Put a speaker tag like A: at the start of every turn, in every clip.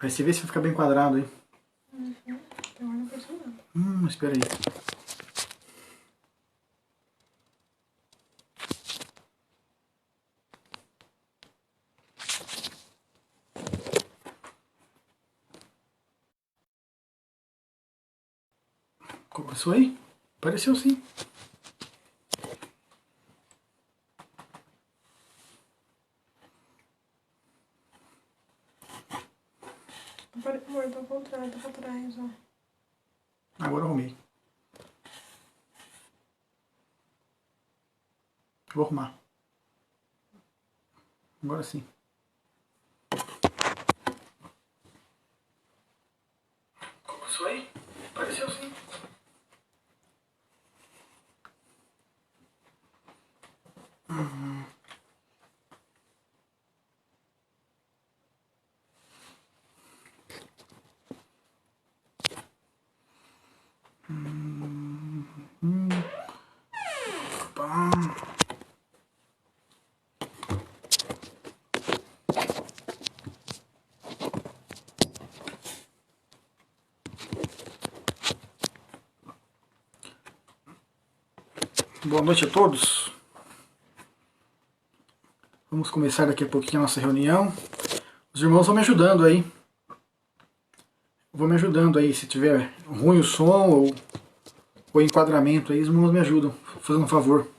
A: Aí você vê se vai ficar bem quadrado aí.
B: Eu não percebi nada.
A: Espera aí. Começou aí? Apareceu sim.
B: Amor, tá ao contrário, tá pra trás, ó.
A: Agora eu arrumei. Vou arrumar. Agora sim. Começou aí? Apareceu sim. Pá. Boa noite a todos. Vamos começar daqui a pouquinho a nossa reunião. Os irmãos vão me ajudando aí. Vão me ajudando aí. Se tiver ruim o som ou o enquadramento aí, os irmãos me ajudam. Fazendo um favor.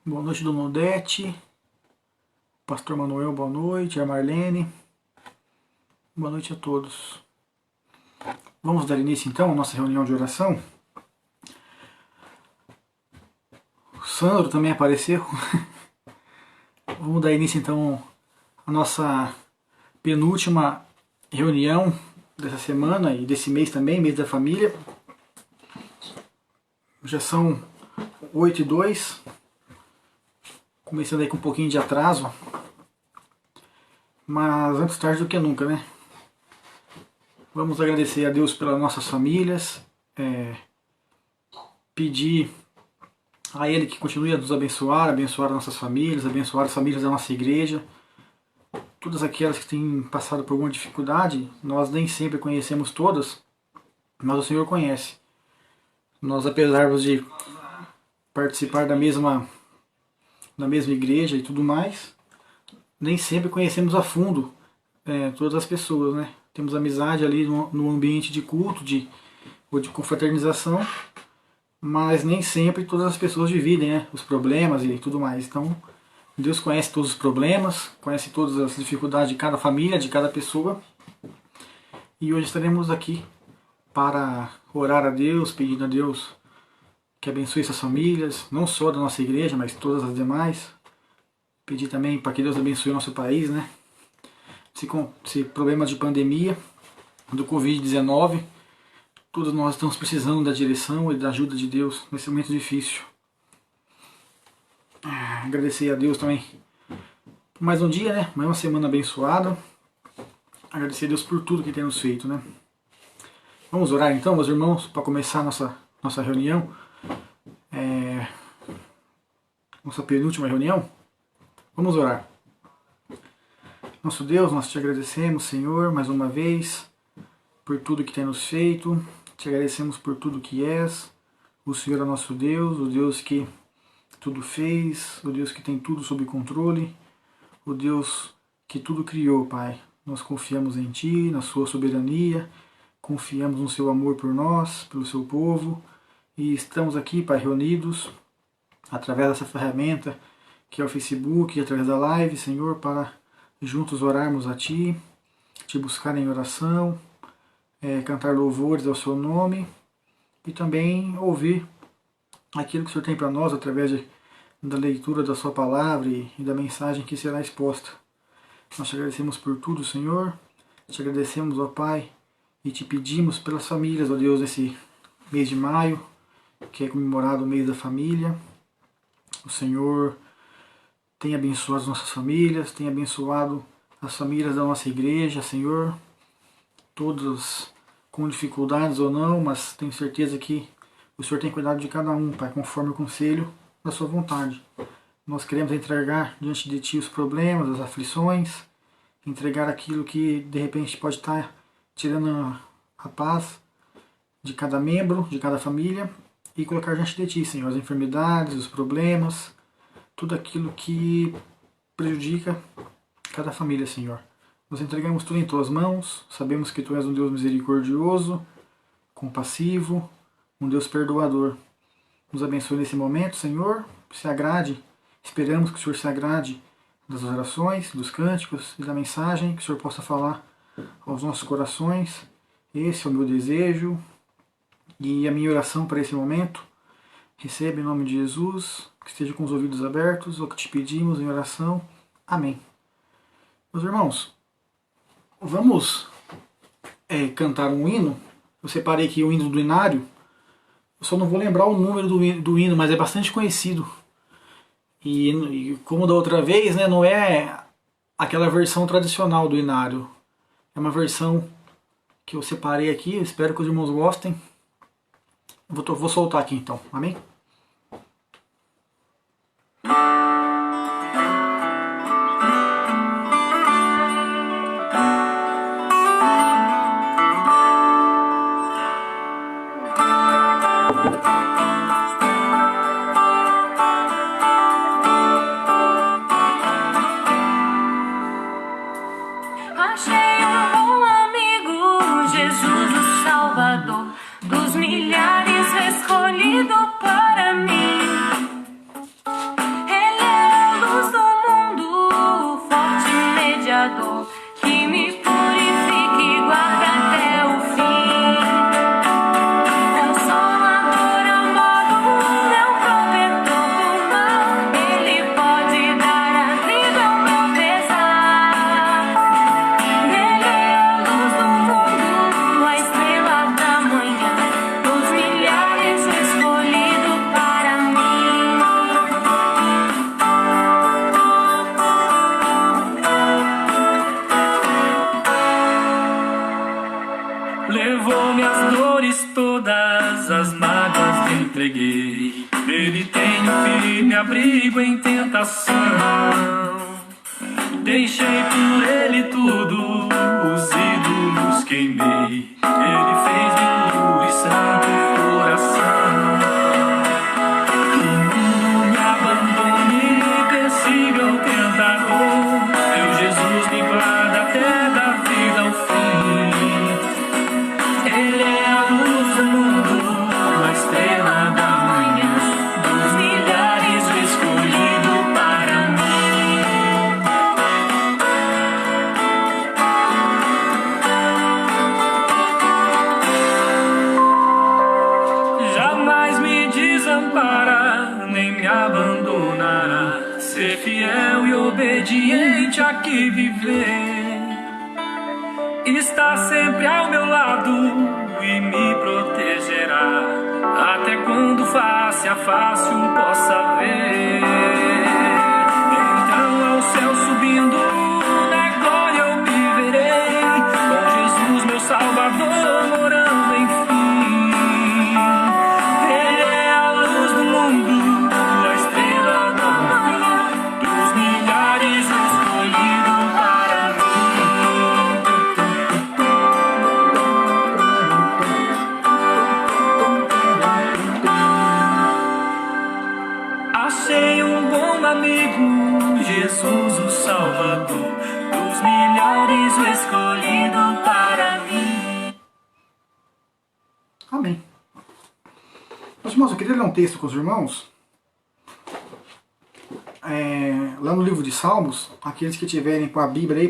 A: Boa noite, Dona Odete. Pastor Manuel, boa noite. A Marlene. Boa noite a todos. Vamos dar início então à nossa reunião de oração. O Sandro também apareceu. Vamos dar início então à nossa penúltima reunião dessa semana e desse mês também, mês da família. Já são 8h02. Começando aí com um pouquinho de atraso. Mas antes tarde do que nunca, né? Vamos agradecer a Deus pelas nossas famílias. Pedir a Ele que continue a nos abençoar, abençoar nossas famílias, abençoar as famílias da nossa igreja. Todas aquelas que têm passado por alguma dificuldade, nós nem sempre conhecemos todas, mas o Senhor conhece. Nós, apesar de participar da mesma igreja e tudo mais, nem sempre conhecemos a fundo todas as pessoas, né? Temos amizade ali no ambiente de culto ou de confraternização, mas nem sempre todas as pessoas dividem, né, os problemas e tudo mais. Então, Deus conhece todos os problemas, conhece todas as dificuldades de cada família, de cada pessoa. E hoje estaremos aqui para orar a Deus, pedindo a Deus que abençoe essas famílias, não só da nossa igreja, mas todas as demais. Pedir também para que Deus abençoe o nosso país, né? Esse problema de pandemia, do Covid-19, todos nós estamos precisando da direção e da ajuda de Deus nesse momento difícil. Agradecer a Deus também por mais um dia, né? Mais uma semana abençoada. Agradecer a Deus por tudo que tem nos feito, né? Vamos orar então, meus irmãos, para começar a nossa reunião. Nossa penúltima reunião. Vamos orar. Nosso Deus, nós te agradecemos, Senhor, mais uma vez, por tudo que tem nos feito. Te agradecemos por tudo que és. O Senhor é nosso Deus, o Deus que tudo fez, o Deus que tem tudo sob controle, o Deus que tudo criou, Pai. Nós confiamos em Ti, na Sua soberania, confiamos no Seu amor por nós, pelo Seu povo, e estamos aqui, Pai, reunidos através dessa ferramenta que é o Facebook, através da live, Senhor, para juntos orarmos a Ti, Te buscar em oração, cantar louvores ao Seu nome e também ouvir aquilo que o Senhor tem para nós através da leitura da Sua palavra e da mensagem que será exposta. Nós te agradecemos por tudo, Senhor, te agradecemos, ó Pai, e te pedimos pelas famílias, ó Deus, nesse mês de maio, que é comemorado o mês da família. O Senhor tem abençoado as nossas famílias, tem abençoado as famílias da nossa igreja, Senhor, todas com dificuldades ou não, mas tenho certeza que o Senhor tem cuidado de cada um, Pai, conforme o conselho da Sua vontade. Nós queremos entregar diante de Ti os problemas, as aflições, entregar aquilo que de repente pode estar tirando a paz de cada membro, de cada família, e colocar diante de Ti, Senhor, as enfermidades, os problemas, tudo aquilo que prejudica cada família, Senhor. Nós entregamos tudo em Tuas mãos, sabemos que Tu és um Deus misericordioso, compassivo, um Deus perdoador. Nos abençoe nesse momento, Senhor, se agrade, esperamos que o Senhor se agrade das orações, dos cânticos e da mensagem, que o Senhor possa falar aos nossos corações. Esse é o meu desejo e a minha oração para esse momento. Receba em nome de Jesus, que esteja com os ouvidos abertos, o que te pedimos em oração. Amém. Meus irmãos, vamos cantar um hino. Eu separei aqui o hino do Inário. Eu só não vou lembrar o número do hino, mas é bastante conhecido. E como da outra vez, né, não é aquela versão tradicional do Inário. É uma versão que eu separei aqui, eu espero que os irmãos gostem. Vou soltar aqui então, amém?
C: Achei um bom amigo, Jesus o Salvador, dos milhares escolhido para mim. Ele é a luz do mundo, o forte mediador, que me purifica e guarda até o fim. Consolador, amado, meu protetor do mal, Ele pode dar alívio ao meu pesar. Ele é a luz do mundo, a estrela da manhã, dos milhares escolhido para mim.
D: Levou minhas dores todas, as mágoas lhe entreguei. Ele tem um firme abrigo em tentação. Deixei por ele tudo, os ídolos queimei. Ele fez-me puro e santo coração. Que o mundo me abandone, persiga o tentador. Meu Jesus me guarda até da vida ao fim. Ele é a luz do mundo, a estrela da manhã, dos milhares o escolhido para mim. Jamais me desampara, nem me abandonará. Ser fiel e obediente aqui viver. Está sempre ao meu lado e me protegerá, até quando face a face o possa ver. Então ao céu subindo, na glória eu viverei, com Jesus meu Salvador morando enfim. Ele é a luz do mundo, a estrela da manhã, dos milhares amigo, Jesus o Salvador, dos milhares o escolhido para mim.
A: Amém. Meus irmãos, eu queria ler um texto com os irmãos. Lá no livro de Salmos, aqueles que tiverem com a Bíblia aí,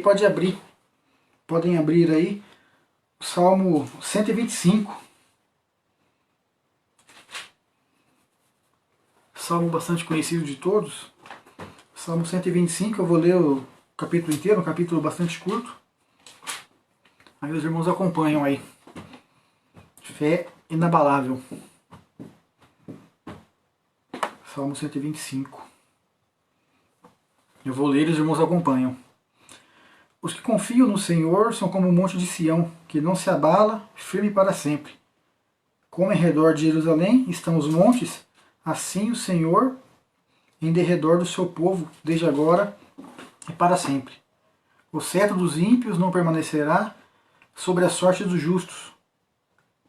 A: podem abrir aí, Salmo 125. Salmo bastante conhecido de todos. Salmo 125, eu vou ler o capítulo inteiro, um capítulo bastante curto. Aí os irmãos acompanham aí. Fé inabalável. Salmo 125. Eu vou ler e os irmãos acompanham. Os que confiam no Senhor são como o monte de Sião, que não se abala, firme para sempre. Como em redor de Jerusalém estão os montes, assim o Senhor em derredor do seu povo, desde agora e para sempre. O cetro dos ímpios não permanecerá sobre a sorte dos justos,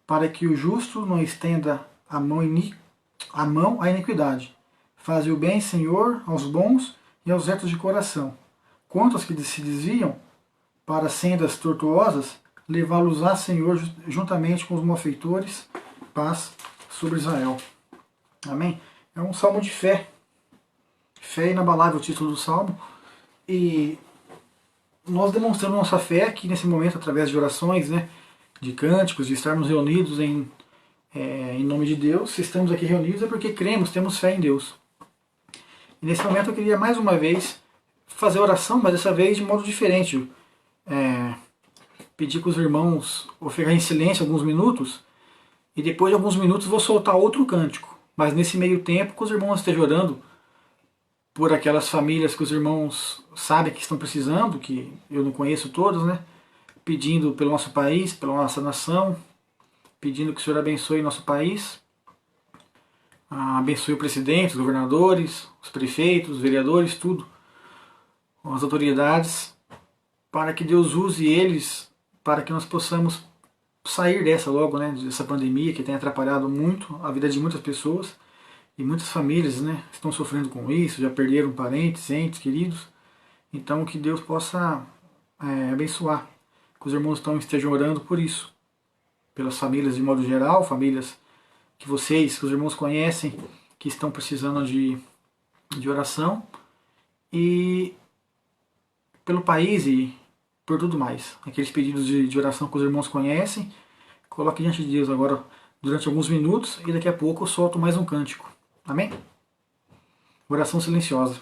A: para que o justo não estenda a mão à iniquidade. Faze o bem, Senhor, aos bons e aos retos de coração. Quanto aos que se desviam para sendas tortuosas, levá-los-á, Senhor, juntamente com os malfeitores, paz sobre Israel. Amém? É um salmo de fé. Fé inabalável, o título do salmo. E nós demonstramos nossa fé aqui nesse momento através de orações, né, de cânticos, de estarmos reunidos em nome de Deus. Se estamos aqui reunidos é porque cremos, temos fé em Deus. E nesse momento eu queria mais uma vez fazer oração, mas dessa vez de modo diferente. Pedir para os irmãos ou ficar em silêncio alguns minutos, e depois de alguns minutos vou soltar outro cântico. Mas nesse meio tempo que os irmãos estejam orando por aquelas famílias que os irmãos sabem que estão precisando, que eu não conheço todas, né? Pedindo pelo nosso país, pela nossa nação, pedindo que o Senhor abençoe nosso país, abençoe o presidente, os governadores, os prefeitos, os vereadores, tudo, as autoridades, para que Deus use eles para que nós possamos sair dessa logo, né, dessa pandemia que tem atrapalhado muito a vida de muitas pessoas, e muitas famílias, né, estão sofrendo com isso, já perderam parentes, entes, queridos. Então que Deus possa abençoar, que os irmãos estejam orando por isso, pelas famílias de modo geral, famílias que vocês, que os irmãos conhecem, que estão precisando de oração, e pelo país e por tudo mais. Aqueles pedidos de oração que os irmãos conhecem, coloque diante de Deus agora durante alguns minutos, e daqui a pouco eu solto mais um cântico. Amém? Oração silenciosa.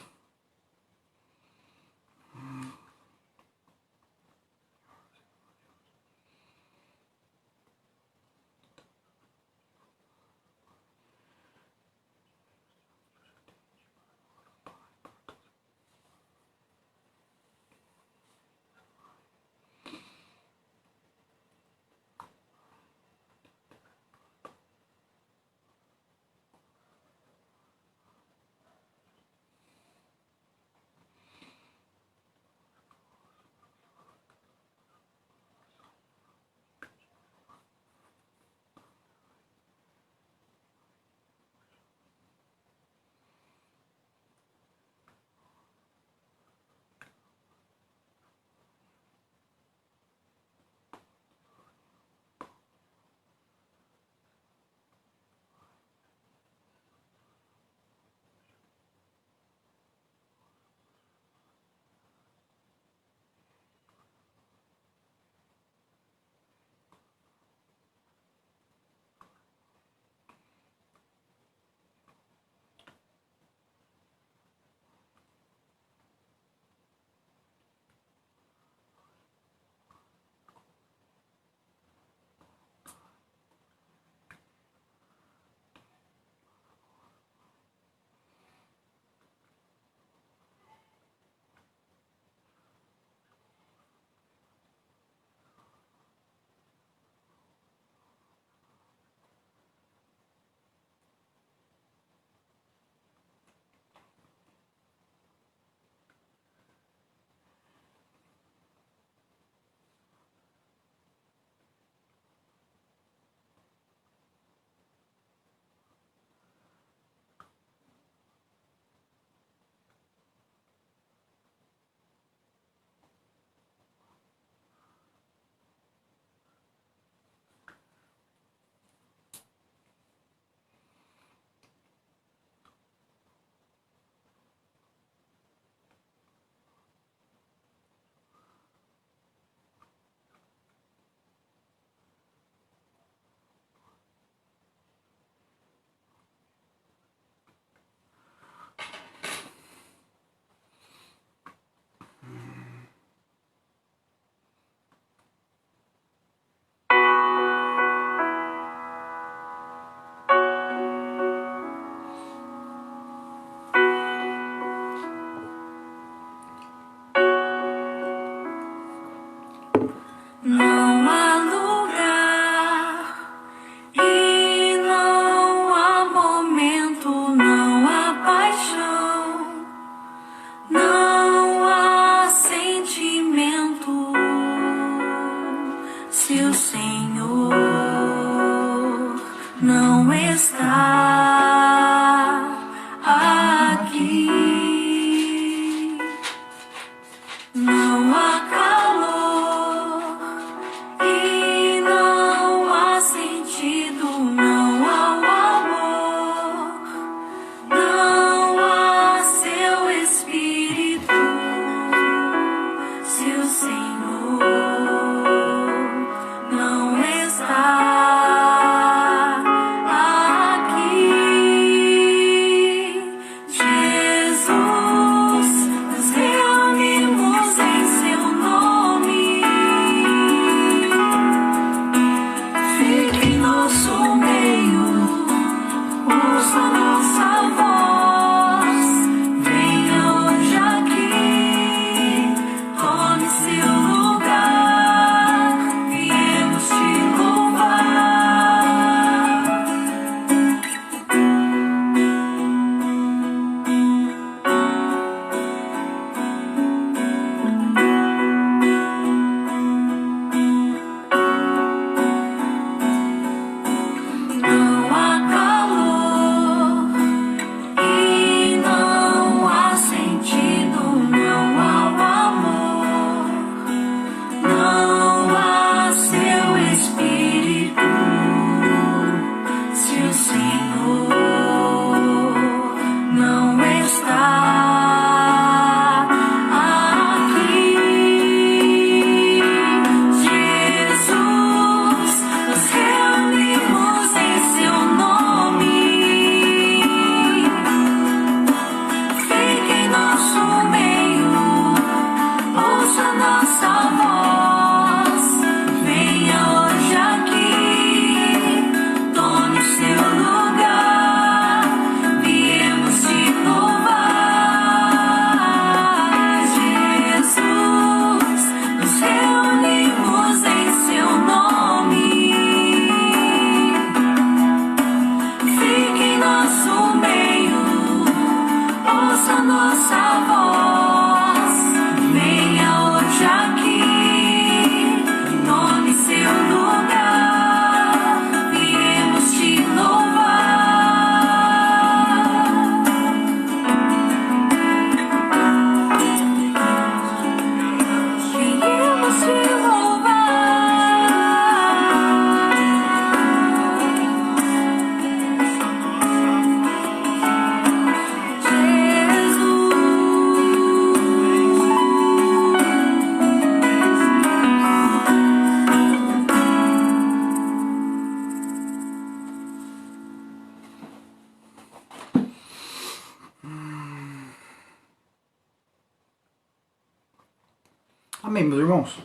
A: Amém, meus irmãos?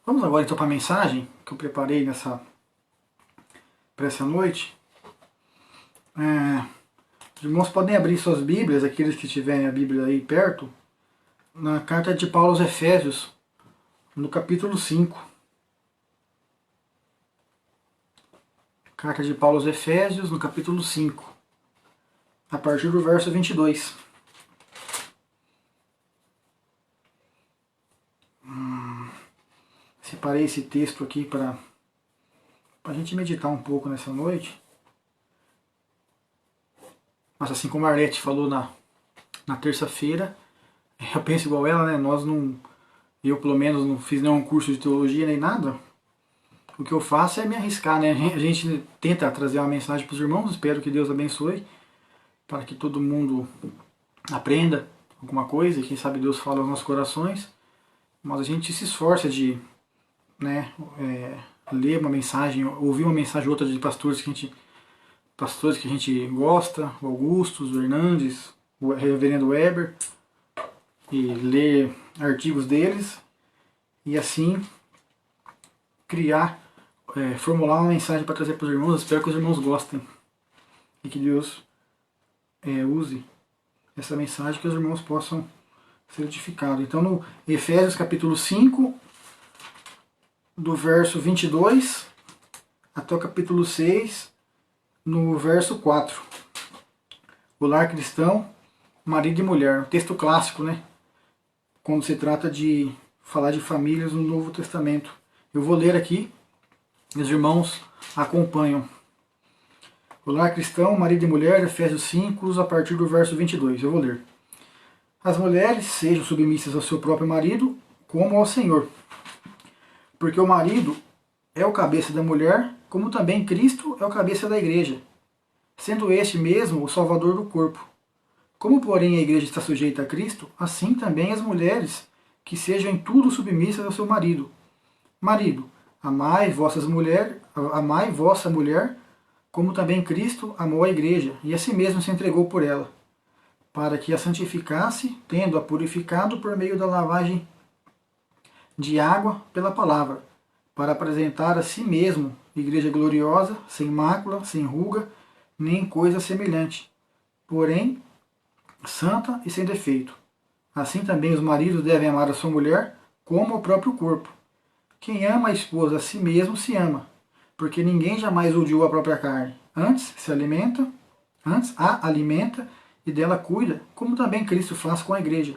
A: Vamos agora então para a mensagem que eu preparei para essa noite. Os irmãos podem abrir suas Bíblias, aqueles que tiverem a Bíblia aí perto, na carta de Paulo aos Efésios, no capítulo 5. Carta de Paulo aos Efésios, no capítulo 5, a partir do verso 22. Separei esse texto aqui para a gente meditar um pouco nessa noite. Mas assim como a Arlete falou na terça-feira, eu penso igual ela, né? Eu pelo menos não fiz nenhum curso de teologia nem nada. O que eu faço é me arriscar, né? A gente tenta trazer uma mensagem para os irmãos, espero que Deus abençoe, para que todo mundo aprenda alguma coisa, e quem sabe Deus fala aos nossos corações. Mas a gente se esforça de ler uma mensagem, ouvir uma mensagem ou outra de pastores que a gente gosta, o Augusto, o Hernandes, o reverendo Weber, e ler artigos deles, e assim formular uma mensagem para trazer para os irmãos. Espero que os irmãos gostem e que Deus use essa mensagem, que os irmãos possam ser edificados. Então, no Efésios capítulo 5, do verso 22 até o capítulo 6, no verso 4. O lar cristão, marido e mulher. Um texto clássico, né? Quando se trata de falar de famílias no Novo Testamento. Eu vou ler aqui, os irmãos acompanham. O lar cristão, marido e mulher, Efésios 5, a partir do verso 22. Eu vou ler. As mulheres sejam submissas ao seu próprio marido, como ao Senhor. Porque o marido é o cabeça da mulher, como também Cristo é o cabeça da igreja, sendo este mesmo o salvador do corpo. Como, porém, a igreja está sujeita a Cristo, assim também as mulheres, que sejam em tudo submissas ao seu marido. Marido, amai vossa mulher, como também Cristo amou a igreja, e a si mesmo se entregou por ela, para que a santificasse, tendo-a purificado por meio da lavagem de água pela palavra, para apresentar a si mesmo igreja gloriosa, sem mácula, sem ruga, nem coisa semelhante, porém santa e sem defeito. Assim também os maridos devem amar a sua mulher como o próprio corpo. Quem ama a esposa a si mesmo se ama, porque ninguém jamais odiou a própria carne. Antes a alimenta e dela cuida, como também Cristo faz com a igreja,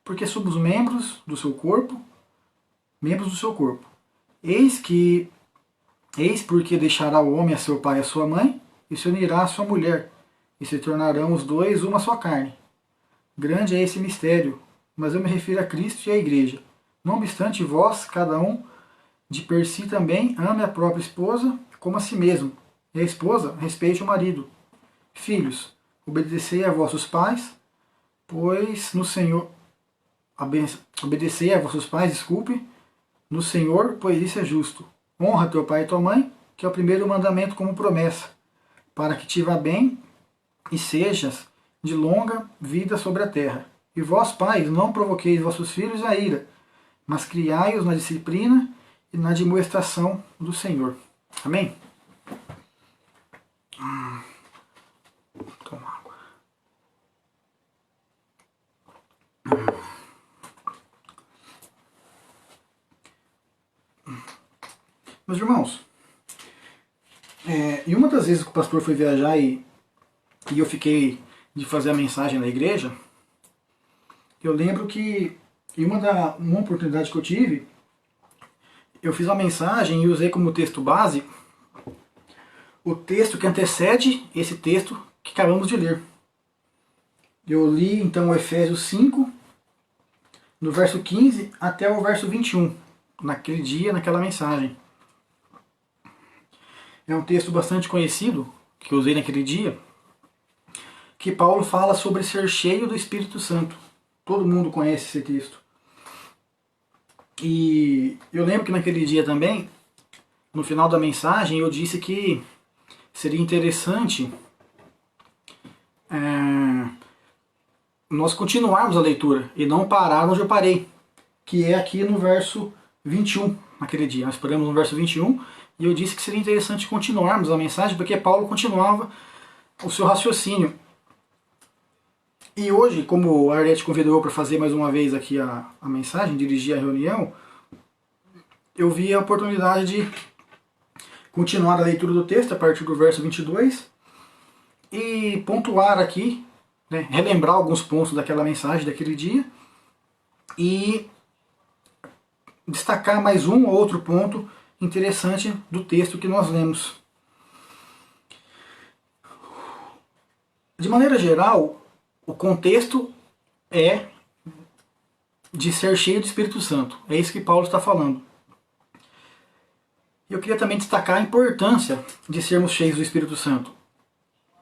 A: porque somos membros do seu corpo. Eis porque deixará o homem a seu pai e a sua mãe, e se unirá à sua mulher, e se tornarão os dois uma só carne. Grande é esse mistério, mas eu me refiro a Cristo e à igreja. Não obstante, vós, cada um de per si também, ame a própria esposa como a si mesmo, e a esposa respeite o marido. Filhos, obedecei a vossos pais, pois no Senhor... Obedecei a vossos pais, no Senhor, pois isso é justo. Honra teu pai e tua mãe, que é o primeiro mandamento como promessa, para que te vá bem e sejas de longa vida sobre a terra. E vós, pais, não provoqueis vossos filhos a ira, mas criai-os na disciplina e na admoestação do Senhor. Amém? Toma água. Meus irmãos, e uma das vezes que o pastor foi viajar e eu fiquei de fazer a mensagem na igreja, eu lembro que em uma oportunidade que eu tive, eu fiz uma mensagem e usei como texto base o texto que antecede esse texto que acabamos de ler. Eu li então o Efésios 5, do verso 15 até o verso 21, naquele dia, naquela mensagem. É um texto bastante conhecido, que eu usei naquele dia, que Paulo fala sobre ser cheio do Espírito Santo. Todo mundo conhece esse texto. E eu lembro que naquele dia também, no final da mensagem, eu disse que seria interessante nós continuarmos a leitura e não parar onde eu parei. que é aqui no verso 21, naquele dia. Nós paramos no verso 21 e eu disse que seria interessante continuarmos a mensagem, porque Paulo continuava o seu raciocínio. E hoje, como a Arlete convidou para fazer mais uma vez aqui a mensagem, dirigir a reunião, eu vi a oportunidade de continuar a leitura do texto a partir do verso 22 e pontuar aqui, né, relembrar alguns pontos daquela mensagem daquele dia e destacar mais um ou outro ponto interessante do texto que nós lemos. De maneira geral, o contexto é de ser cheio do Espírito Santo. É isso que Paulo está falando. Eu queria também destacar a importância de sermos cheios do Espírito Santo.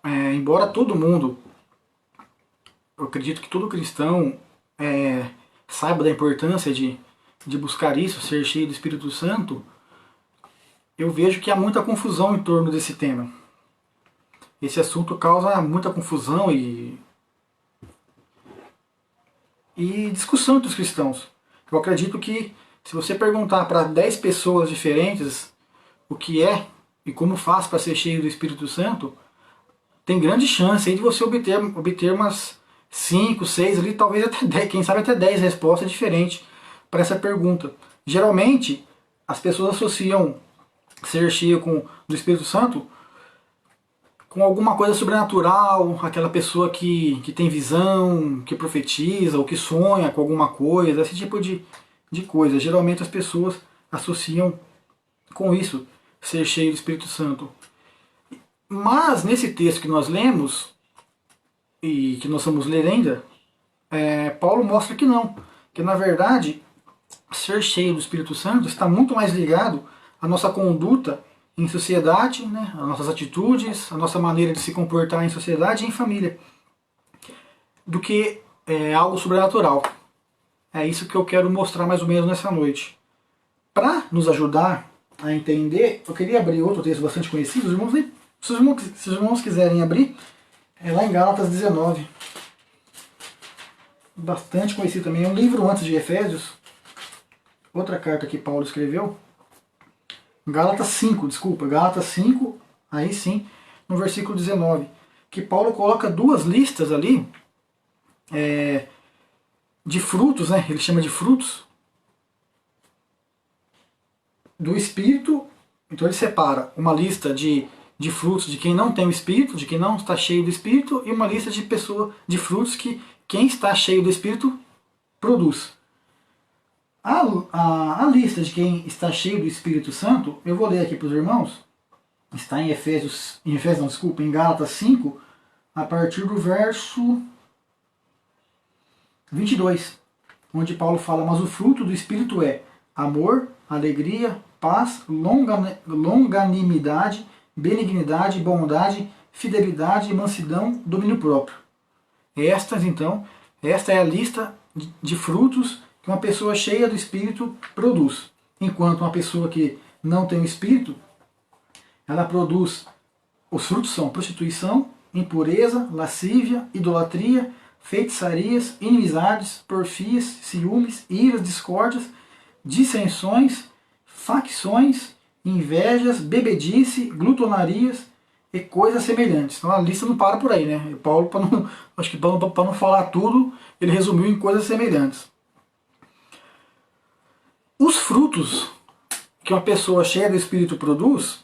A: Embora todo mundo, eu acredito que todo cristão saiba da importância de buscar isso, ser cheio do Espírito Santo, eu vejo que há muita confusão em torno desse tema. Esse assunto causa muita confusão e discussão entre os cristãos. Eu acredito que se você perguntar para 10 pessoas diferentes o que é e como faz para ser cheio do Espírito Santo, tem grande chance aí de você obter umas 5, 6, ali, talvez até 10, quem sabe até 10 respostas diferentes para essa pergunta. Geralmente, as pessoas associam ser cheio do Espírito Santo com alguma coisa sobrenatural, aquela pessoa que tem visão, que profetiza, ou que sonha com alguma coisa, esse tipo de coisa. Geralmente as pessoas associam com isso, ser cheio do Espírito Santo. Mas nesse texto que nós lemos, e que nós vamos ler ainda, Paulo mostra que não. Que na verdade, ser cheio do Espírito Santo está muito mais ligado à nossa conduta em sociedade, né, as nossas atitudes, a nossa maneira de se comportar em sociedade e em família, do que algo sobrenatural. É isso que eu quero mostrar mais ou menos nessa noite. Para nos ajudar a entender, eu queria abrir outro texto bastante conhecido. Se os irmãos quiserem abrir, é lá em Gálatas 19. Bastante conhecido também. É um livro antes de Efésios. Outra carta que Paulo escreveu. Gálatas 5, Gálatas 5, aí sim, no versículo 19. Que Paulo coloca duas listas ali de frutos, né? Ele chama de frutos do Espírito. Então ele separa uma lista de frutos de quem não tem o Espírito, de quem não está cheio do Espírito, e uma lista de frutos que quem está cheio do Espírito produz. A lista de quem está cheio do Espírito Santo, eu vou ler aqui para os irmãos, está em em Gálatas 5, a partir do verso 22, onde Paulo fala: mas o fruto do Espírito é amor, alegria, paz, longanimidade, benignidade, bondade, fidelidade, mansidão, domínio próprio. Esta é a lista de frutos que uma pessoa cheia do Espírito produz. Enquanto uma pessoa que não tem o Espírito, ela produz, os frutos são prostituição, impureza, lascívia, idolatria, feitiçarias, inimizades, porfias, ciúmes, iras, discórdias, dissensões, facções, invejas, bebedice, glutonarias e coisas semelhantes. Então a lista não para por aí, né? Paulo, para não falar tudo, ele resumiu em coisas semelhantes. Os frutos que uma pessoa cheia do Espírito produz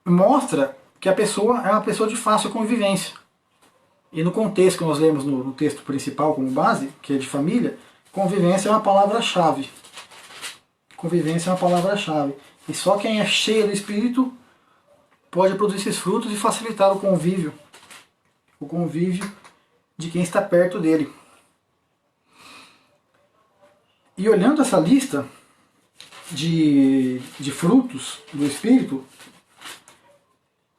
A: mostra que a pessoa é uma pessoa de fácil convivência. E no contexto que nós lemos no texto principal como base, que é de família, convivência é uma palavra-chave. Convivência é uma palavra-chave. E só quem é cheio do Espírito pode produzir esses frutos e facilitar o convívio de quem está perto dele. E olhando essa lista de frutos do Espírito,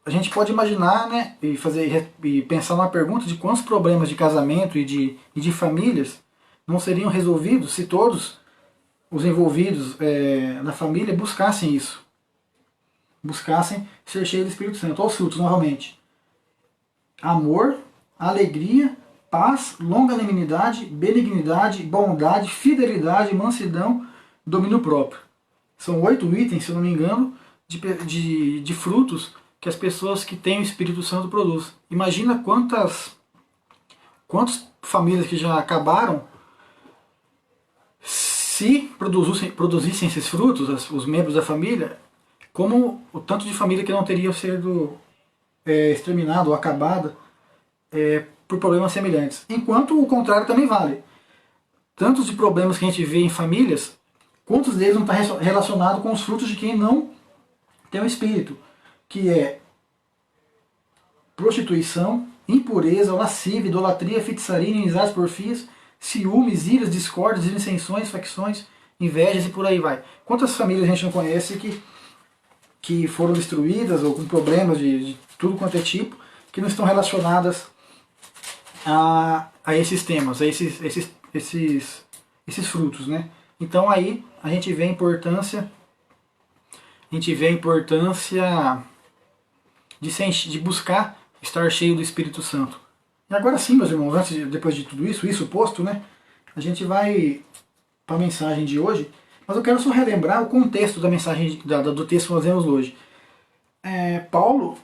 A: a gente pode imaginar, né, e pensar numa pergunta de quantos problemas de casamento e de famílias não seriam resolvidos se todos os envolvidos na família buscassem isso. Buscassem ser cheios do Espírito Santo. Olha os frutos novamente: amor, alegria, paz, longanimidade, benignidade, bondade, fidelidade, mansidão, domínio próprio. São 8 itens, se eu não me engano, de frutos que as pessoas que têm o Espírito Santo produzem. Imagina quantas famílias que já acabaram se produzissem esses frutos, os membros da família, como o tanto de família que não teria sido exterminada ou acabada por problemas semelhantes. Enquanto o contrário também vale. Tantos de problemas que a gente vê em famílias, quantos deles não estão relacionados com os frutos de quem não tem o Espírito, que é prostituição, impureza, lascívia, idolatria, feitiçaria, inimizades, porfias, ciúmes, iras, discórdias, dissensões, facções, invejas e por aí vai. Quantas famílias a gente não conhece que foram destruídas ou com problemas de tudo quanto é tipo, que não estão relacionadas a esses temas, a esses frutos, né? Então aí a gente vê a importância de buscar estar cheio do Espírito Santo. E agora sim, meus irmãos, depois de tudo isso posto, né? A gente vai para a mensagem de hoje, mas eu quero só relembrar o contexto da mensagem do texto que nós lemos hoje. Paulo,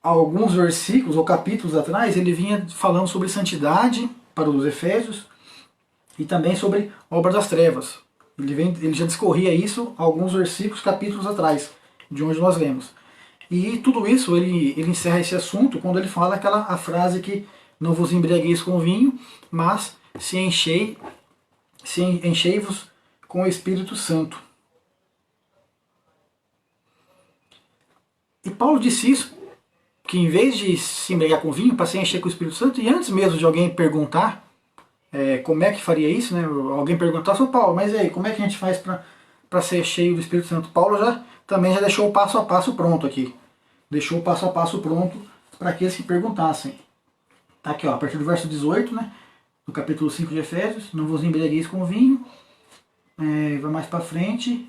A: alguns versículos ou capítulos atrás, ele vinha falando sobre santidade para os Efésios e também sobre obra das trevas. Ele já discorria isso alguns versículos, capítulos atrás, de onde nós lemos. E tudo isso, ele encerra esse assunto quando ele fala a frase que não vos embriagueis com vinho, mas se enchei-vos com o Espírito Santo. E Paulo disse isso, que em vez de se embriagar com vinho, para se encher com o Espírito Santo, e antes mesmo de alguém perguntar como é que faria isso, né? Alguém perguntar, sou Paulo, mas e aí, como é que a gente faz para ser cheio do Espírito Santo? Paulo também já deixou o passo a passo pronto aqui. Deixou o passo a passo pronto para aqueles que perguntassem. Tá aqui, ó, a partir do verso 18, né? Do capítulo 5 de Efésios, não vos embriagueis com vinho. Vai mais para frente,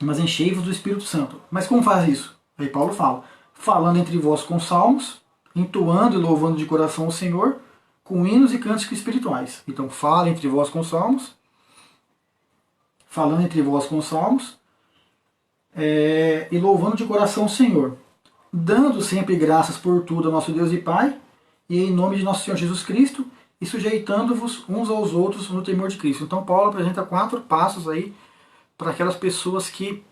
A: mas enchei-vos do Espírito Santo. Mas como faz isso? Aí Paulo fala, falando entre vós com salmos, entoando e louvando de coração o Senhor, com hinos e cânticos espirituais. Então fala entre vós com salmos, falando entre vós com salmos, e louvando de coração o Senhor, dando sempre graças por tudo a nosso Deus e Pai, e em nome de nosso Senhor Jesus Cristo, e sujeitando-vos uns aos outros no temor de Cristo. Então Paulo apresenta 4 passos aí para aquelas pessoas que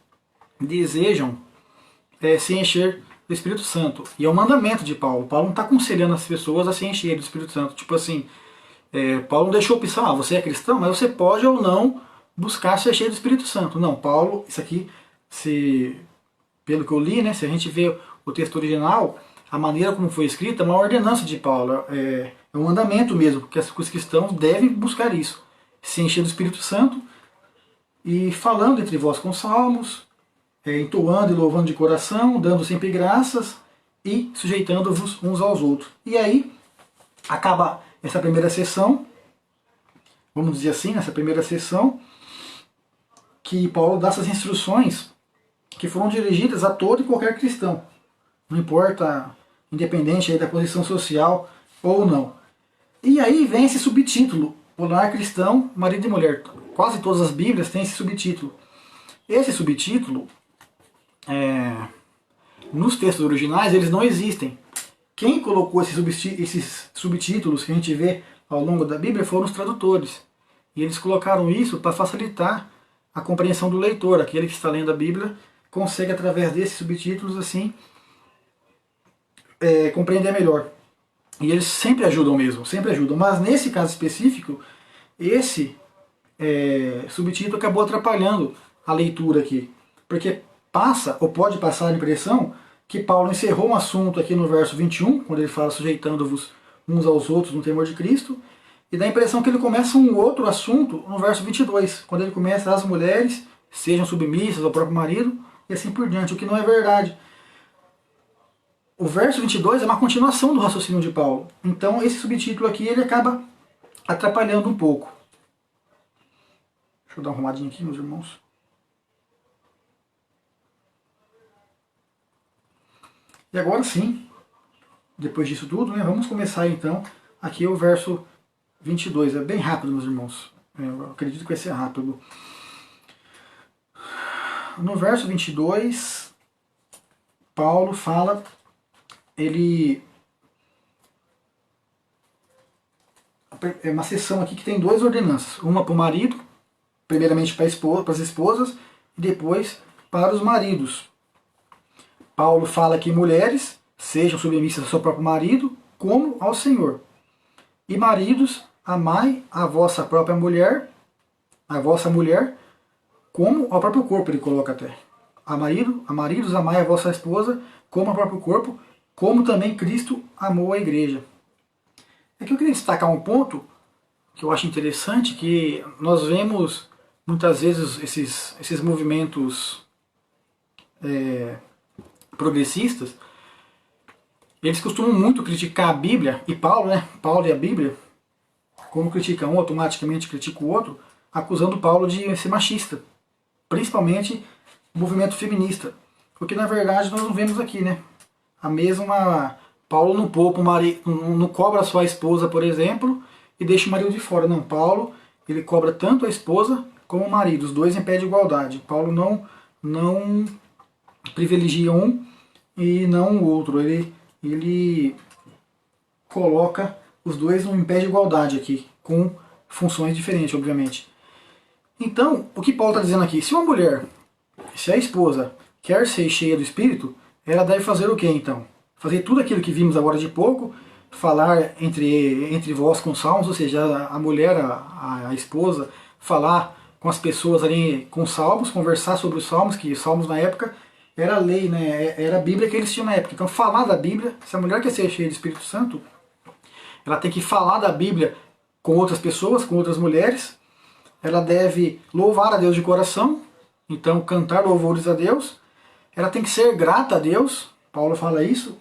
A: desejam se encher do Espírito Santo. E é um mandamento de Paulo. Paulo não está aconselhando as pessoas a se encher do Espírito Santo. Tipo assim, Paulo não deixou opção, você é cristão, mas você pode ou não buscar ser cheio do Espírito Santo. Não, Paulo, isso aqui, pelo que eu li, né, se a gente vê o texto original, a maneira como foi escrita é uma ordenança de Paulo, é um mandamento mesmo, que os cristãos devem buscar isso, se encher do Espírito Santo, e falando entre vós com salmos, entoando e louvando de coração, dando sempre graças e sujeitando-vos uns aos outros. E aí acaba essa primeira sessão, vamos dizer assim, nessa primeira sessão, que Paulo dá essas instruções que foram dirigidas a todo e qualquer cristão, não importa, independente aí da posição social ou não. E aí vem esse subtítulo, o lar cristão, marido e mulher. Quase todas as Bíblias têm esse subtítulo. Esse subtítulo, nos textos originais, eles não existem. Quem colocou esses subtítulos que a gente vê ao longo da Bíblia foram os tradutores. E eles colocaram isso para facilitar a compreensão do leitor. Aquele que está lendo a Bíblia consegue, através desses subtítulos, assim, compreender melhor. E eles sempre ajudam mesmo, sempre ajudam. Mas nesse caso específico, esse subtítulo acabou atrapalhando a leitura aqui. Porque passa, ou pode passar a impressão, que Paulo encerrou um assunto aqui no verso 21, quando ele fala sujeitando-vos uns aos outros no temor de Cristo, e dá a impressão que ele começa um outro assunto no verso 22, quando ele começa as mulheres sejam submissas ao próprio marido, e assim por diante, o que não é verdade. O verso 22 é uma continuação do raciocínio de Paulo. Então esse subtítulo aqui ele acaba atrapalhando um pouco. Deixa eu dar uma arrumadinha aqui, meus irmãos. E agora sim, depois disso tudo, né, vamos começar então aqui o verso 22. É bem rápido, meus irmãos. Eu acredito que vai ser rápido. No verso 22, Paulo fala, é uma seção aqui que tem duas ordenanças. Uma para o marido, primeiramente para as esposas, e depois para os maridos. Paulo fala que mulheres sejam submissas ao seu próprio marido, como ao Senhor. E maridos, amai a vossa própria mulher, a vossa mulher, como ao próprio corpo, ele coloca até. A maridos, amai a vossa esposa, como ao próprio corpo, como também Cristo amou a igreja. Aqui eu queria destacar um ponto que eu acho interessante, que nós vemos muitas vezes esses movimentos progressistas, eles costumam muito criticar a Bíblia, e Paulo, né? Paulo e a Bíblia, como critica um, automaticamente critica o outro, acusando Paulo de ser machista, principalmente o movimento feminista. Porque na verdade nós não vemos aqui, né? A mesma. Paulo não poupa o marido, não cobra a sua esposa, por exemplo, e deixa o marido de fora. Não, Paulo, ele cobra tanto a esposa como o marido, os dois em pé de igualdade. Paulo não privilegia um e não o outro. Ele coloca os dois em pé de igualdade aqui, com funções diferentes, obviamente. Então, o que Paulo está dizendo aqui? Se uma mulher, se a esposa quer ser cheia do Espírito, ela deve fazer o que então? Fazer tudo aquilo que vimos agora de pouco, falar entre vós com salmos, ou seja, a mulher, a esposa, falar com as pessoas ali com salmos, conversar sobre os salmos, que os salmos na época era lei, né? Era a Bíblia que eles tinham na época. Então falar da Bíblia, se a mulher quer ser cheia do Espírito Santo, ela tem que falar da Bíblia com outras pessoas, com outras mulheres. Ela deve louvar a Deus de coração, então cantar louvores a Deus. Ela tem que ser grata a Deus, Paulo fala isso,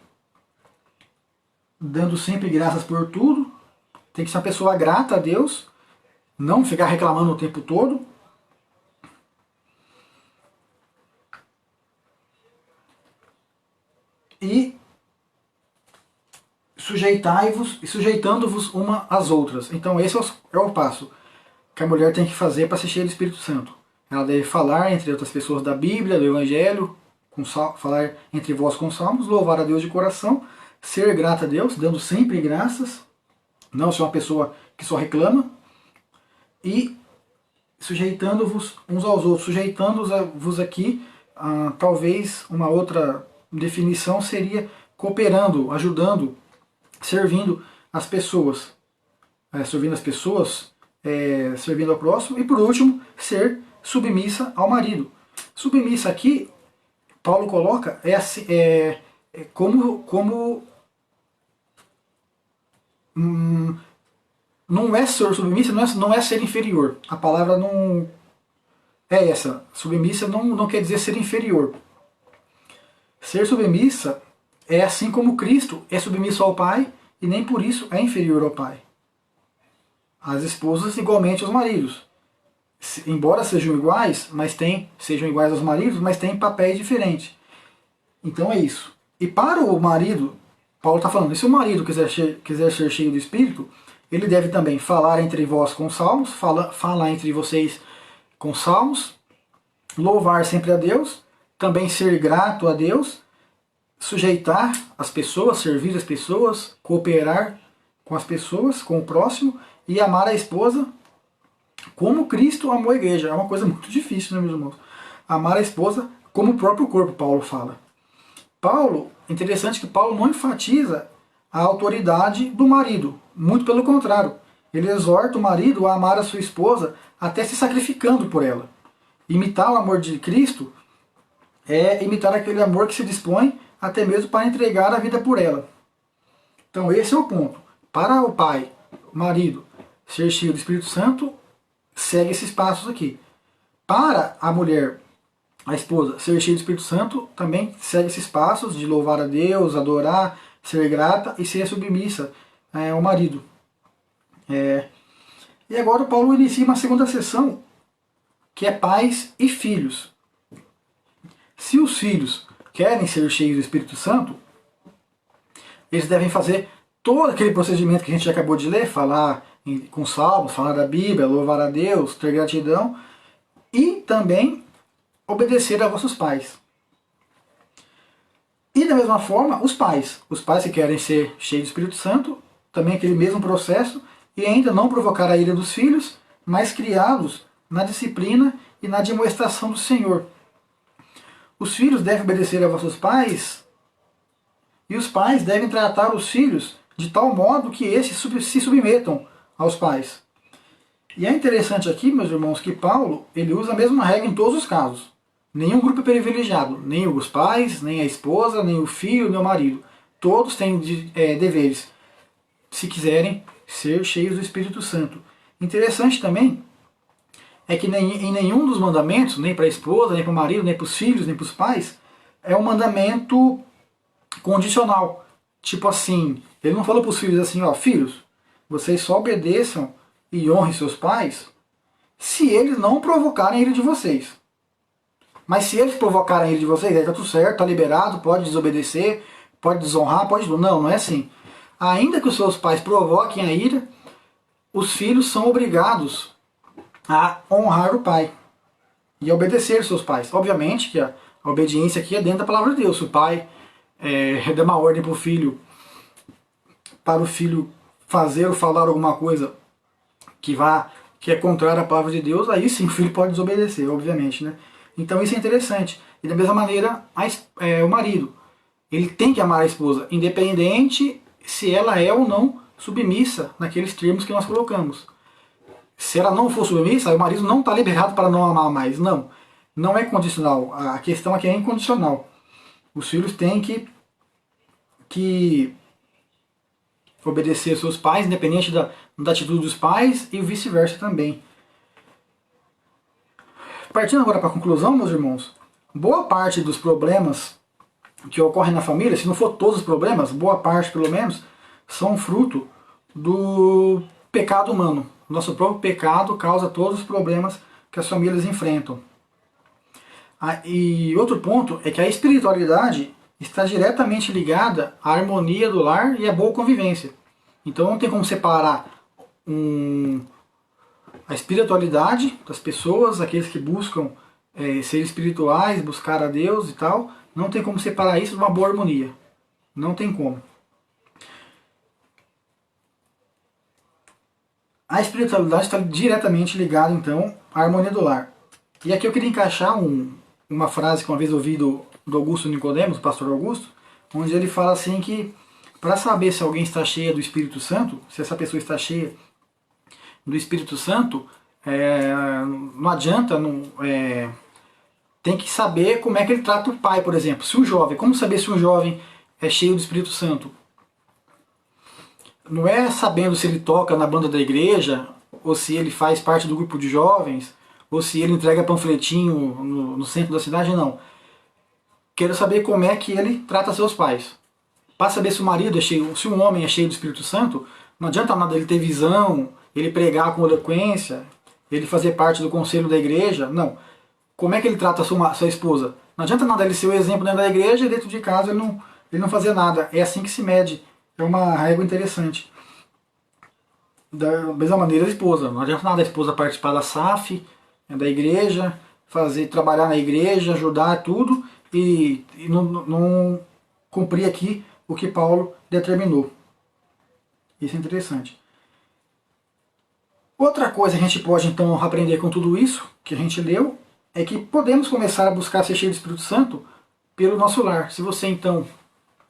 A: dando sempre graças por tudo. Tem que ser uma pessoa grata a Deus, não ficar reclamando o tempo todo. E sujeitando-vos uma às outras. Então esse é o passo que a mulher tem que fazer para ser cheia do Espírito Santo. Ela deve falar entre outras pessoas da Bíblia, do Evangelho, falar entre vós com salmos, louvar a Deus de coração, ser grata a Deus, dando sempre graças, não ser uma pessoa que só reclama, e sujeitando-vos uns aos outros. Sujeitando-vos aqui, talvez uma outra definição seria cooperando, ajudando, servindo as pessoas. Servindo as pessoas, servindo ao próximo. E por último, ser submissa ao marido. Submissa aqui, Paulo coloca, não é ser submissa, não é ser inferior. A palavra não é essa. Submissa não quer dizer ser inferior. Ser submissa é assim como Cristo é submisso ao Pai e nem por isso é inferior ao Pai. As esposas igualmente aos maridos. Embora sejam iguais aos maridos, mas têm papéis diferentes. Então é isso. E para o marido, Paulo está falando, se o marido quiser ser cheio do Espírito, ele deve também falar entre vós com salmos, falar entre vocês com salmos, louvar sempre a Deus, também ser grato a Deus, sujeitar as pessoas, servir as pessoas, cooperar com as pessoas, com o próximo, e amar a esposa como Cristo amou a igreja. É uma coisa muito difícil, né, meus irmãos? Amar a esposa como o próprio corpo, Paulo fala. Interessante que Paulo não enfatiza a autoridade do marido, muito pelo contrário. Ele exorta o marido a amar a sua esposa até se sacrificando por ela. Imitar o amor de Cristo é imitar aquele amor que se dispõe até mesmo para entregar a vida por ela. Então esse é o ponto. Para o pai, o marido, ser cheio do Espírito Santo, segue esses passos aqui. Para a mulher, a esposa, ser cheia do Espírito Santo, também segue esses passos de louvar a Deus, adorar, ser grata e ser submissa ao marido. E agora o Paulo inicia uma segunda sessão, que é pais e filhos. Se os filhos querem ser cheios do Espírito Santo, eles devem fazer todo aquele procedimento que a gente acabou de ler, falar com salmos, falar da Bíblia, louvar a Deus, ter gratidão, e também obedecer a vossos pais. E da mesma forma, os pais que querem ser cheios do Espírito Santo, também aquele mesmo processo, e ainda não provocar a ira dos filhos, mas criá-los na disciplina e na admoestação do Senhor. Os filhos devem obedecer a vossos pais, e os pais devem tratar os filhos de tal modo que esses se submetam aos pais. E é interessante aqui, meus irmãos, que Paulo ele usa a mesma regra em todos os casos. Nenhum grupo é privilegiado, nem os pais, nem a esposa, nem o filho, nem o marido. Todos têm deveres, se quiserem ser cheios do Espírito Santo. Interessante também é que em nenhum dos mandamentos, nem para a esposa, nem para o marido, nem para os filhos, nem para os pais, é um mandamento condicional. Tipo assim, ele não falou para os filhos assim, ó, filhos, vocês só obedeçam e honrem seus pais se eles não provocarem a ira de vocês. Mas se eles provocarem a ira de vocês, aí tá tudo certo, tá liberado, pode desobedecer, pode desonrar, pode... Não é assim. Ainda que os seus pais provoquem a ira, os filhos são obrigados a honrar o pai e a obedecer aos seus pais. Obviamente que a obediência aqui é dentro da palavra de Deus. Se o pai der uma ordem para o filho fazer ou falar alguma coisa que é contrária à palavra de Deus, aí sim o filho pode desobedecer, obviamente, né? Então isso é interessante. E da mesma maneira, o marido, ele tem que amar a esposa, independente se ela é ou não submissa naqueles termos que nós colocamos. Se ela não for submissa, o marido não está liberado para não amar mais. Não é condicional. A questão aqui é incondicional. Os filhos têm que obedecer aos seus pais, independente da atitude dos pais, e vice-versa também. Partindo agora para a conclusão, meus irmãos, boa parte dos problemas que ocorrem na família, se não for todos os problemas, boa parte pelo menos, são fruto do pecado humano. Nosso próprio pecado causa todos os problemas que as famílias enfrentam. E outro ponto é que a espiritualidade está diretamente ligada à harmonia do lar e à boa convivência. Então não tem como separar a espiritualidade das pessoas, aqueles que buscam ser espirituais, buscar a Deus e tal, não tem como separar isso de uma boa harmonia. Não tem como. A espiritualidade está diretamente ligada, então, à harmonia do lar. E aqui eu queria encaixar uma frase que uma vez eu ouvi do Augusto Nicodemos, do pastor Augusto, onde ele fala assim que para saber se alguém está cheia do Espírito Santo, se essa pessoa está cheia do Espírito Santo, não adianta, tem que saber como é que ele trata o pai, por exemplo. Se o jovem, como saber se um jovem é cheio do Espírito Santo? Não é sabendo se ele toca na banda da igreja, ou se ele faz parte do grupo de jovens, ou se ele entrega panfletinho no centro da cidade, não. Quero saber como é que ele trata seus pais. Para saber se o marido é cheio, se um homem é cheio do Espírito Santo, não adianta nada ele ter visão, ele pregar com eloquência, ele fazer parte do conselho da igreja, não. Como é que ele trata a sua esposa? Não adianta nada ele ser o exemplo dentro da igreja e dentro de casa ele não fazer nada. É assim que se mede. É uma régua interessante. Da mesma maneira a esposa. Não adianta nada a esposa participar da SAF, da igreja, trabalhar na igreja, ajudar tudo e não cumprir aqui o que Paulo determinou. Isso é interessante. Outra coisa que a gente pode então aprender com tudo isso que a gente leu é que podemos começar a buscar ser cheio do Espírito Santo pelo nosso lar. Se você então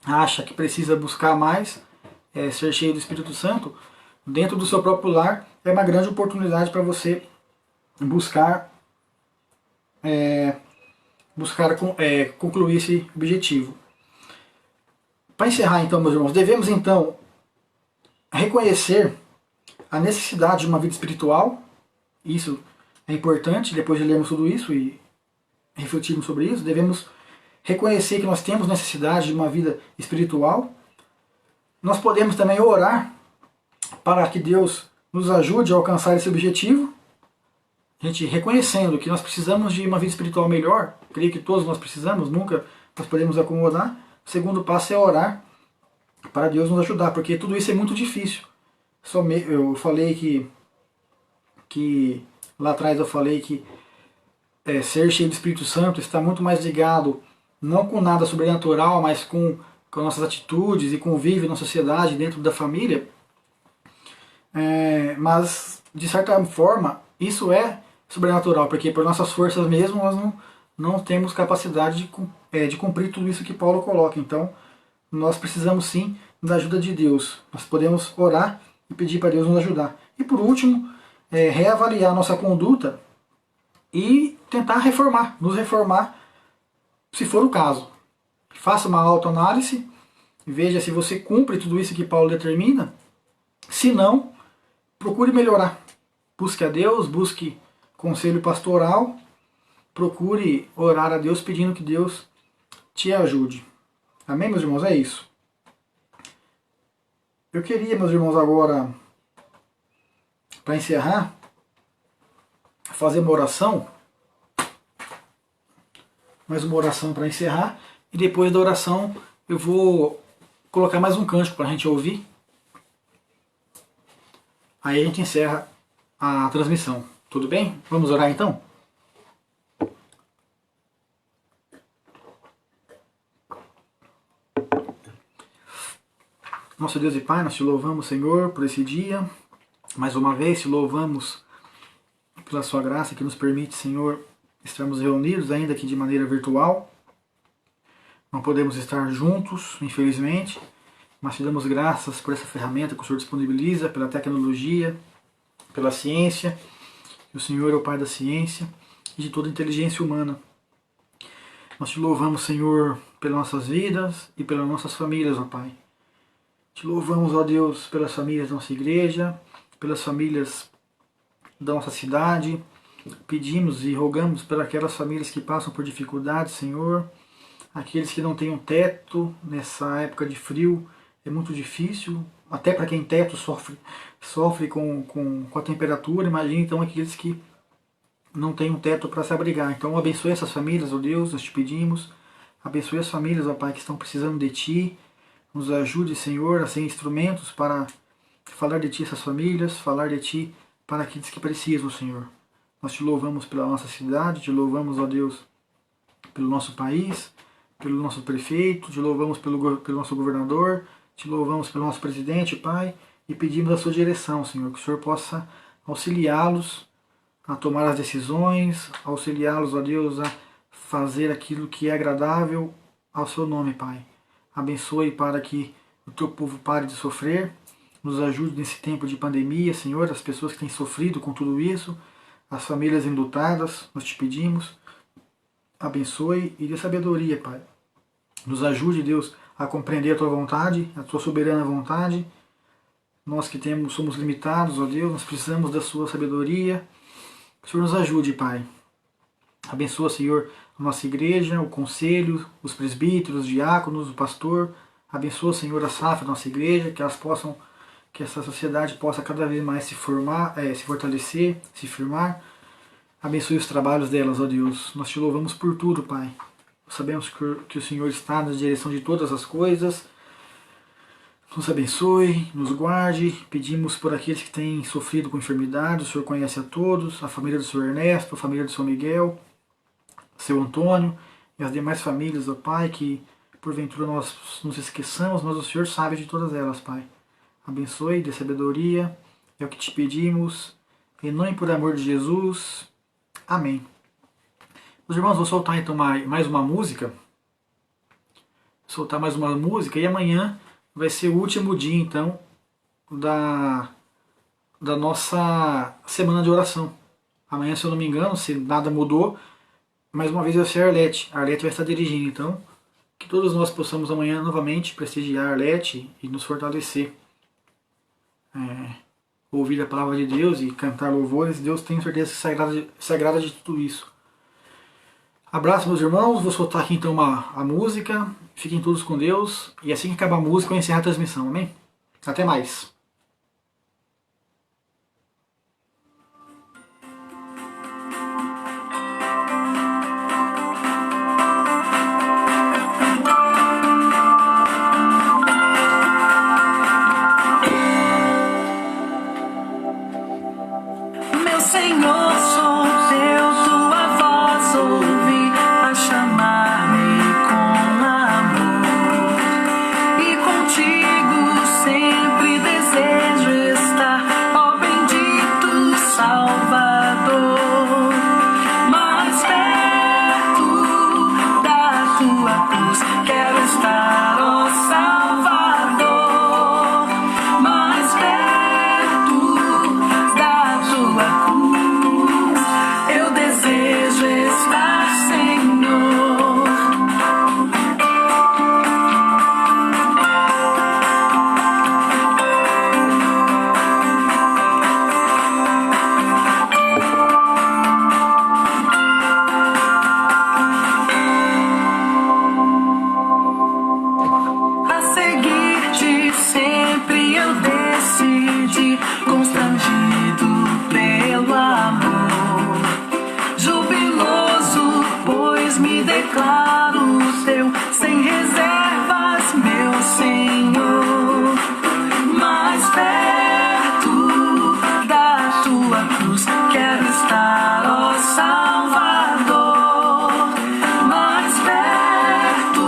A: acha que precisa buscar mais ser cheio do Espírito Santo, dentro do seu próprio lar é uma grande oportunidade para você buscar concluir esse objetivo. Para encerrar então, meus irmãos, devemos então reconhecer a necessidade de uma vida espiritual. Isso é importante, depois de lermos tudo isso e refletirmos sobre isso, devemos reconhecer que nós temos necessidade de uma vida espiritual. Nós podemos também orar para que Deus nos ajude a alcançar esse objetivo. A gente reconhecendo que nós precisamos de uma vida espiritual melhor, creio que todos nós precisamos, nunca nós podemos acomodar. O segundo passo é orar para Deus nos ajudar, porque tudo isso é muito difícil. Eu falei que lá atrás eu falei que ser cheio do Espírito Santo está muito mais ligado, não com nada sobrenatural, mas com nossas atitudes e convívio na sociedade, dentro da família. Mas, de certa forma, isso é sobrenatural, porque por nossas forças mesmo nós não temos capacidade de cumprir tudo isso que Paulo coloca. Então, nós precisamos sim da ajuda de Deus. Nós podemos orar e pedir para Deus nos ajudar. E por último, reavaliar nossa conduta e tentar nos reformar, se for o caso. Faça uma autoanálise, veja se você cumpre tudo isso que Paulo determina. Se não, procure melhorar. Busque a Deus, busque conselho pastoral, procure orar a Deus pedindo que Deus te ajude. Amém, meus irmãos? É isso. Eu queria, meus irmãos, agora, para encerrar, fazer uma oração. Mais uma oração para encerrar. E depois da oração eu vou colocar mais um cântico para a gente ouvir. Aí a gente encerra a transmissão. Tudo bem? Vamos orar então? Nosso Deus e Pai, nós te louvamos, Senhor, por esse dia. Mais uma vez te louvamos pela sua graça que nos permite, Senhor, estarmos reunidos ainda que de maneira virtual. Não podemos estar juntos, infelizmente, mas te damos graças por essa ferramenta que o Senhor disponibiliza, pela tecnologia, pela ciência. Que o Senhor é o Pai da ciência e de toda inteligência humana. Nós te louvamos, Senhor, pelas nossas vidas e pelas nossas famílias, ó Pai. Te louvamos, ó Deus, pelas famílias da nossa igreja, pelas famílias da nossa cidade. Pedimos e rogamos pelas aquelas famílias que passam por dificuldades, Senhor. Aqueles que não têm um teto nessa época de frio é muito difícil. Até para quem tem teto sofre com a temperatura. Imagina então aqueles que não têm um teto para se abrigar. Então abençoe essas famílias, ó Deus, nós te pedimos. Abençoe as famílias, ó Pai, que estão precisando de Ti. Nos ajude, Senhor, a ser instrumentos para falar de Ti essas famílias, falar de Ti para aqueles que precisam, Senhor. Nós te louvamos pela nossa cidade, te louvamos, ó Deus, pelo nosso país, pelo nosso prefeito, te louvamos pelo nosso governador, te louvamos pelo nosso presidente, Pai, e pedimos a sua direção, Senhor, que o Senhor possa auxiliá-los a tomar as decisões, auxiliá-los, ó Deus, a fazer aquilo que é agradável ao seu nome, Pai. Abençoe para que o teu povo pare de sofrer, nos ajude nesse tempo de pandemia, Senhor, as pessoas que têm sofrido com tudo isso, as famílias enlutadas, nós te pedimos, abençoe e dê sabedoria, Pai. Nos ajude, Deus, a compreender a tua vontade, a tua soberana vontade. Nós que somos limitados, ó Deus, nós precisamos da sua sabedoria. Que o Senhor nos ajude, Pai. Abençoa, Senhor, a nossa igreja, o conselho, os presbíteros, os diáconos, o pastor. Abençoa, Senhor, a safra da nossa igreja, que essa sociedade possa cada vez mais se fortalecer, se firmar. Abençoe os trabalhos delas, ó Deus. Nós te louvamos por tudo, Pai. Sabemos que o Senhor está na direção de todas as coisas. Nos abençoe, nos guarde. Pedimos por aqueles que têm sofrido com enfermidade. O Senhor conhece a todos. A família do Senhor Ernesto, a família do São Miguel, seu Antônio e as demais famílias, ó Pai, que porventura nós nos esqueçamos, mas o Senhor sabe de todas elas, Pai. Abençoe, dê sabedoria. É o que te pedimos. Em nome e por amor de Jesus. Amém. Meus irmãos, vou soltar então mais uma música. E amanhã vai ser o último dia então da nossa semana de oração. Amanhã, se eu não me engano, se nada mudou, mais uma vez vai ser a Arlete. A Arlete vai estar dirigindo, então que todos nós possamos amanhã novamente prestigiar a Arlete e nos fortalecer. Ouvir a palavra de Deus e cantar louvores. Deus tem certeza que se agrada de tudo isso. Abraço, meus irmãos. Vou soltar aqui então a música. Fiquem todos com Deus. E assim que acabar a música, eu encerro a transmissão. Amém? Até mais.
C: meu Senhor, sou teu, tua voz ouvi a chamar-me com amor. E contigo sempre desejo estar, ó bendito Salvador. Mais perto da tua cruz quero estar, ó Salvador. Mais perto da tua cruz eu desejo estar, Senhor. A seguir-te sempre eu decidi, constrangido pelo amor. Jubiloso, pois me declaro teu, sem reservas, meu Senhor. Mais perto da tua cruz quero estar, ó Salvador. Mais perto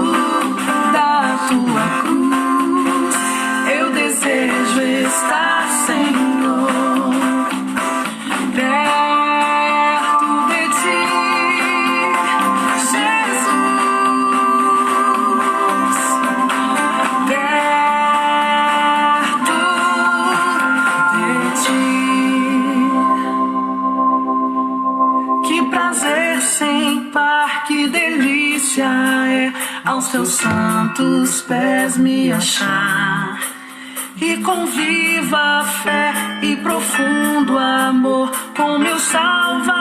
C: da tua cruz eu desejo estar, Senhor. Perto de ti, Jesus. Perto de ti. Que prazer sem par, que delícia é aos teus santos pés me achar. E com viva fé e profundo amor, com meu Salvador